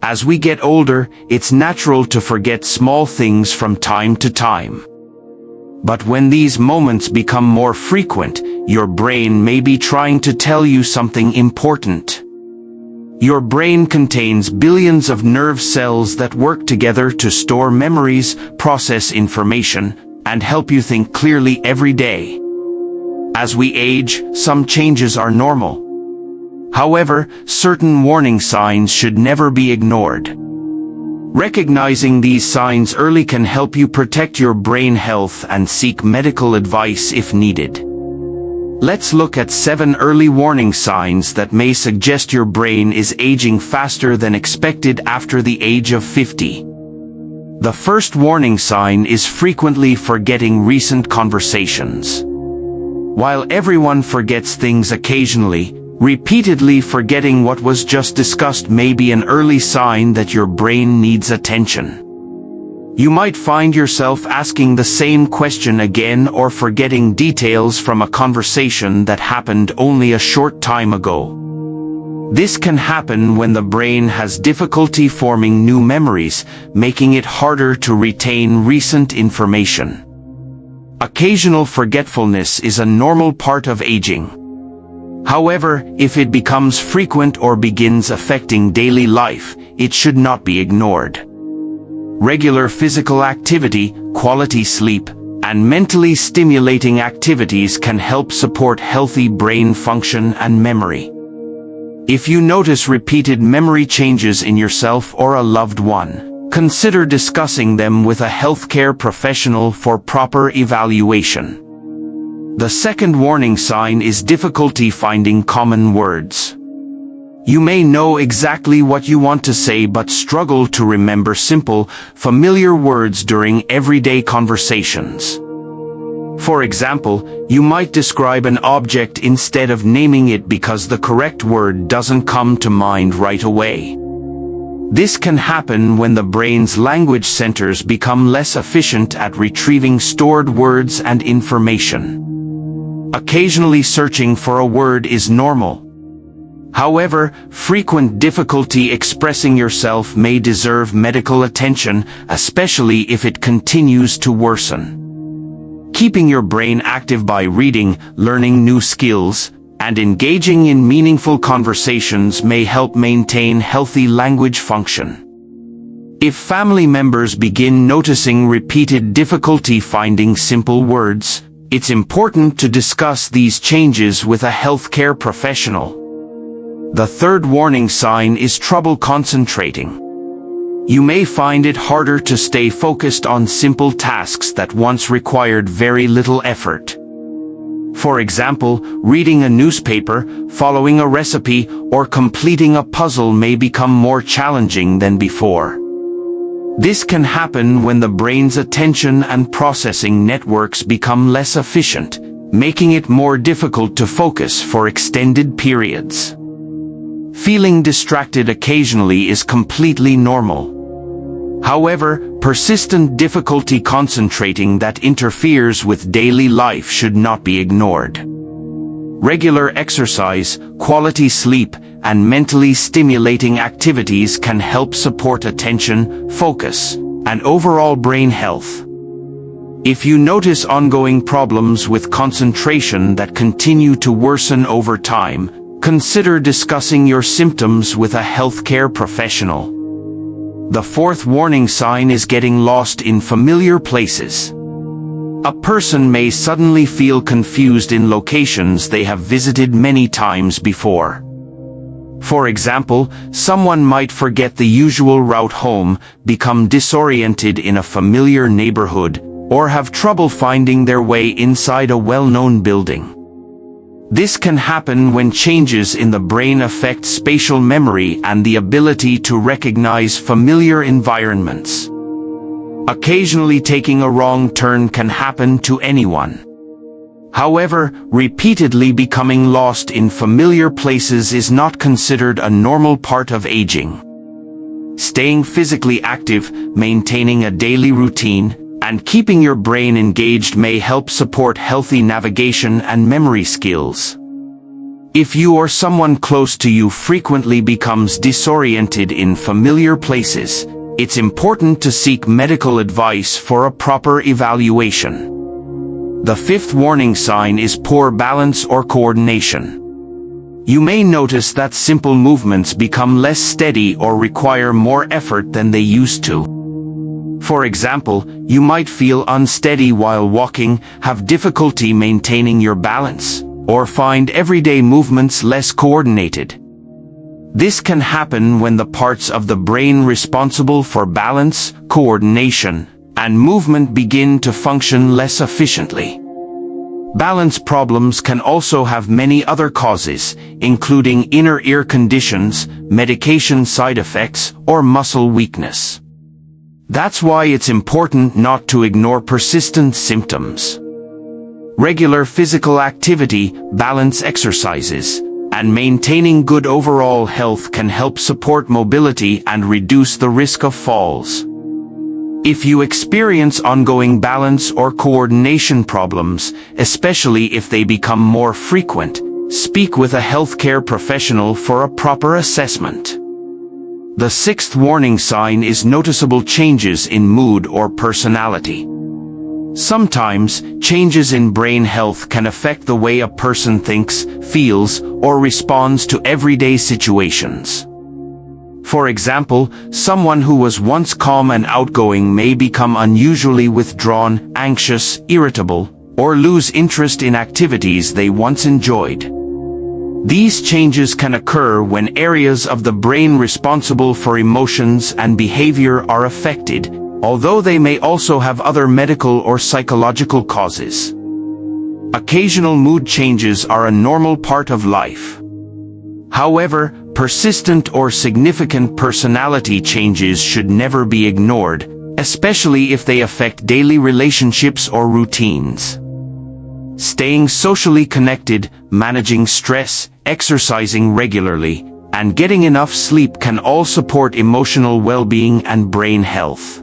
As we get older, it's natural to forget small things from time to time. But when these moments become more frequent, your brain may be trying to tell you something important. Your brain contains billions of nerve cells that work together to store memories, process information, and help you think clearly every day. As we age, some changes are normal. However, certain warning signs should never be ignored. Recognizing these signs early can help you protect your brain health and seek medical advice if needed. Let's look at 7 early warning signs that may suggest your brain is aging faster than expected after the age of 50. The first warning sign is frequently forgetting recent conversations. While everyone forgets things occasionally, repeatedly forgetting what was just discussed may be an early sign that your brain needs attention. You might find yourself asking the same question again or forgetting details from a conversation that happened only a short time ago. This can happen when the brain has difficulty forming new memories, making it harder to retain recent information. Occasional forgetfulness is a normal part of aging. However, if it becomes frequent or begins affecting daily life, it should not be ignored. Regular physical activity, quality sleep, and mentally stimulating activities can help support healthy brain function and memory. If you notice repeated memory changes in yourself or a loved one, consider discussing them with a healthcare professional for proper evaluation. The second warning sign is difficulty finding common words. You may know exactly what you want to say but struggle to remember simple, familiar words during everyday conversations. For example, you might describe an object instead of naming it because the correct word doesn't come to mind right away. This can happen when the brain's language centers become less efficient at retrieving stored words and information. Occasionally searching for a word is normal. However, frequent difficulty expressing yourself may deserve medical attention, especially if it continues to worsen. Keeping your brain active by reading, learning new skills, and engaging in meaningful conversations may help maintain healthy language function. If family members begin noticing repeated difficulty finding simple words, it's important to discuss these changes with a healthcare professional. The third warning sign is trouble concentrating. You may find it harder to stay focused on simple tasks that once required very little effort. For example, reading a newspaper, following a recipe, or completing a puzzle may become more challenging than before. This can happen when the brain's attention and processing networks become less efficient, making it more difficult to focus for extended periods. Feeling distracted occasionally is completely normal. However, persistent difficulty concentrating that interferes with daily life should not be ignored. Regular exercise, quality sleep, and mentally stimulating activities can help support attention, focus, and overall brain health. If you notice ongoing problems with concentration that continue to worsen over time, consider discussing your symptoms with a healthcare professional. The fourth warning sign is getting lost in familiar places. A person may suddenly feel confused in locations they have visited many times before. For example, someone might forget the usual route home, become disoriented in a familiar neighborhood, or have trouble finding their way inside a well-known building. This can happen when changes in the brain affect spatial memory and the ability to recognize familiar environments. Occasionally taking a wrong turn can happen to anyone. However, repeatedly becoming lost in familiar places is not considered a normal part of aging. Staying physically active, maintaining a daily routine, and keeping your brain engaged may help support healthy navigation and memory skills. If you or someone close to you frequently becomes disoriented in familiar places, it's important to seek medical advice for a proper evaluation. The fifth warning sign is poor balance or coordination. You may notice that simple movements become less steady or require more effort than they used to. For example, you might feel unsteady while walking, have difficulty maintaining your balance, or find everyday movements less coordinated. This can happen when the parts of the brain responsible for balance, coordination, and movement begin to function less efficiently. Balance problems can also have many other causes, including inner ear conditions, medication side effects, or muscle weakness. That's why it's important not to ignore persistent symptoms. Regular physical activity, balance exercises, and maintaining good overall health can help support mobility and reduce the risk of falls. If you experience ongoing balance or coordination problems, especially if they become more frequent, speak with a healthcare professional for a proper assessment. The sixth warning sign is noticeable changes in mood or personality. Sometimes, changes in brain health can affect the way a person thinks, feels, or responds to everyday situations. For example, someone who was once calm and outgoing may become unusually withdrawn, anxious, irritable, or lose interest in activities they once enjoyed. These changes can occur when areas of the brain responsible for emotions and behavior are affected, although they may also have other medical or psychological causes. Occasional mood changes are a normal part of life. However, persistent or significant personality changes should never be ignored, especially if they affect daily relationships or routines. Staying socially connected, managing stress, exercising regularly, and getting enough sleep can all support emotional well-being and brain health.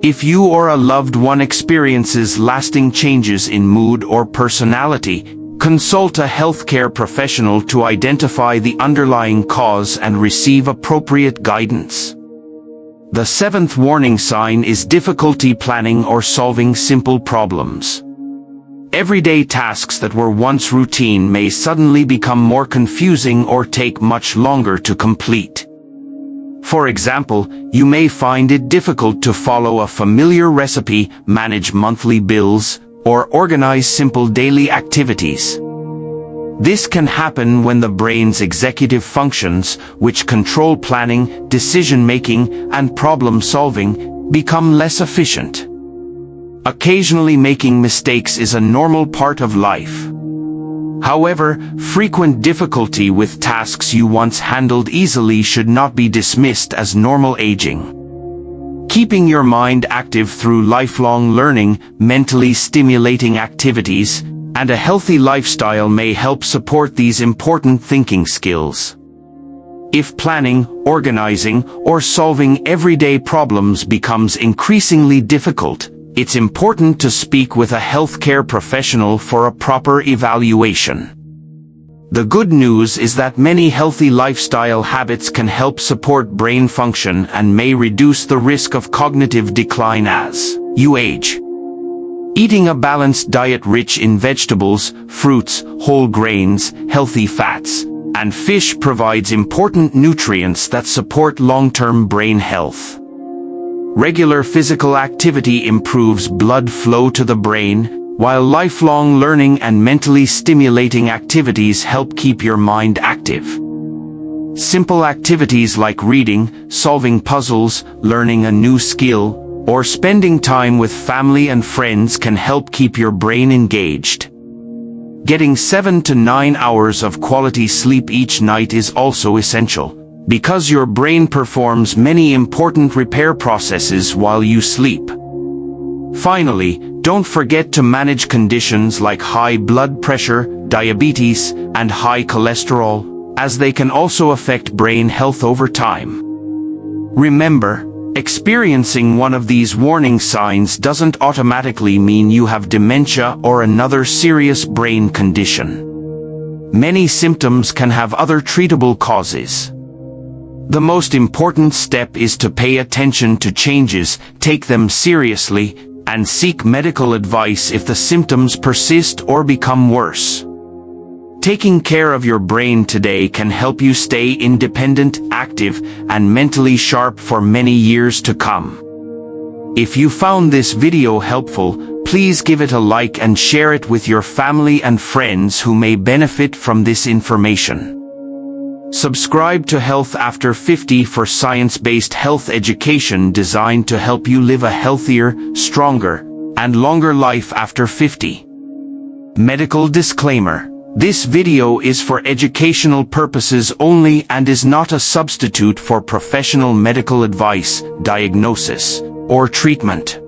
If you or a loved one experiences lasting changes in mood or personality, consult a healthcare professional to identify the underlying cause and receive appropriate guidance. The seventh warning sign is difficulty planning or solving simple problems. Everyday tasks that were once routine may suddenly become more confusing or take much longer to complete. For example, you may find it difficult to follow a familiar recipe, manage monthly bills, or organize simple daily activities. This can happen when the brain's executive functions, which control planning, decision-making, and problem-solving, become less efficient. Occasionally making mistakes is a normal part of life. However, frequent difficulty with tasks you once handled easily should not be dismissed as normal aging. Keeping your mind active through lifelong learning, mentally stimulating activities, and a healthy lifestyle may help support these important thinking skills. If planning, organizing, or solving everyday problems becomes increasingly difficult, it's important to speak with a healthcare professional for a proper evaluation. The good news is that many healthy lifestyle habits can help support brain function and may reduce the risk of cognitive decline as you age. Eating a balanced diet rich in vegetables, fruits, whole grains, healthy fats, and fish provides important nutrients that support long-term brain health. Regular physical activity improves blood flow to the brain, while lifelong learning and mentally stimulating activities help keep your mind active. Simple activities like reading, solving puzzles, learning a new skill, or spending time with family and friends can help keep your brain engaged. Getting 7 to 9 hours of quality sleep each night is also essential, because your brain performs many important repair processes while you sleep. Finally, don't forget to manage conditions like high blood pressure, diabetes, and high cholesterol, as they can also affect brain health over time. Remember, experiencing one of these warning signs doesn't automatically mean you have dementia or another serious brain condition. many symptoms can have other treatable causes. The most important step is to pay attention to changes, take them seriously, and seek medical advice if the symptoms persist or become worse. Taking care of your brain today can help you stay independent, active, and mentally sharp for many years to come. If you found this video helpful, please give it a like and share it with your family and friends who may benefit from this information. Subscribe to Health After 50 for science-based health education designed to help you live a healthier, stronger, and longer life after 50. Medical disclaimer. This video is for educational purposes only and is not a substitute for professional medical advice, diagnosis, or treatment.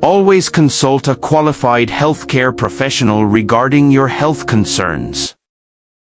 Always consult a qualified healthcare professional regarding your health concerns.